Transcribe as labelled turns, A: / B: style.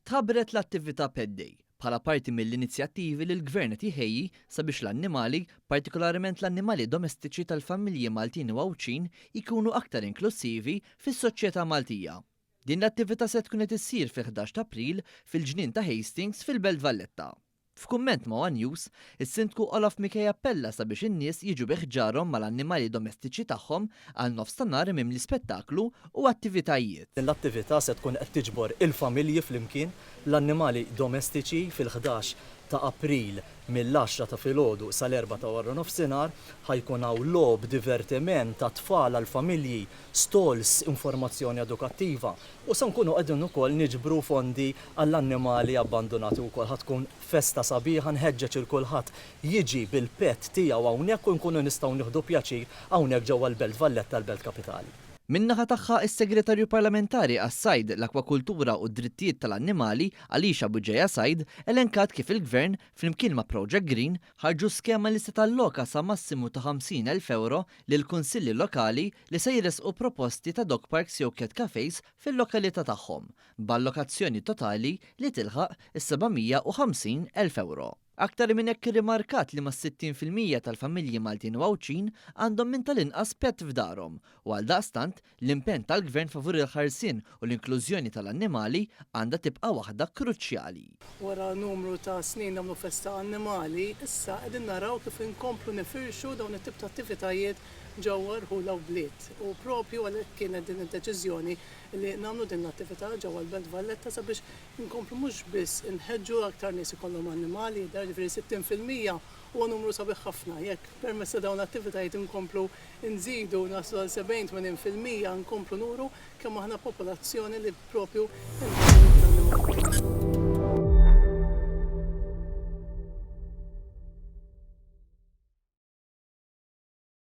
A: Tħabbret l-attività Pet Day bħala parti mill-inizjattivi li l-Gvern qed jħejji sabiex l-annimali, partikolarment l-annimali domestiċi tal-familji Maltin u Għawċin, ikunu aktar inklusivi fis-soċjetà Maltija. Din l-attività se tkun qed issir fi-11 ta' April fil-ġnien ta' Hastings fil-Belt Valletta. F'kumment ma' One News, is-Sindku Olaf Mikej appella sabiex in-nies jiġu biħġarhom mal-annimali domestiċi tagħhom għal nofs ta' nhar mimli spettaklu u attivitajiet.
B: L-attività se tkun qed tiġbor il-familji flimkien, l-annimali domestiċi fil-11 ta' April mill-10 ta' filgħodu sal-4 ta' wara nofsinhar ħajkun hawn logħob, divertiment ta' tfal għal familji, stalls, informazzjoni edukattiva u se nkunu qegħdin ukoll niġbru fondi għall-annimali abbandonati wkoll ħatkun festa sabiħa nħeġġeġ il kulħadd jiġi bil-pett tiegħu hawnhekk u nkunu nistgħu nieħdu pjaċir hawnhekk ġewwa l-Belt Valletta l-Belt Kapitali.
A: Min-naħa tagħha is-Segretarju Parlamentari għas-Sajd, l-Akwakultura u d-Drittijiet tal-Annimali Alisha Buġeja Sajd elenkat kif il-Gvern flimkien ma' Project Green ħarġu skema li se talloka sa massimu ta' 50,000 euro lil kunsilli lokali li se jresqu proposti ta' dog parks jew cat cafes fil-lokalità tagħhom, b'allokazzjoni totali li tilħaq is-750,000 euro. Aktar minn hekk irrimarkat li ma' 60% tal-familji Maltin u Għawċin għandhom minn tal-inqas pett f'darhom u għaldaqstant l-impenn tal-Gvern favur il-ħarsien u l-inklużjoni tal-annimali għandha tibqa' waħda kruċjali.
C: Wara numru ta' snin nagħmlu festa annimali, issa qegħdin naraw kif inkomplu nifirxu dawn it-tip ta' attivitajiet ġewwa rħula u bliet. U propju għalhekk kienet din id-deċiżjoni li nagħmlu din l-attività ġewwa l-Belt Valletta sabiex inkomplu mhux biss inħeġġu aktar nies ikollhom annimali, ġifieri 60% huwa numru sabiħ ħafna. Jekk permezz ta' dawn l-attivitajiet inkomplu nżidu naslu għal 70-80% nkomplu nuru kemm aħna popolazzjoni li propju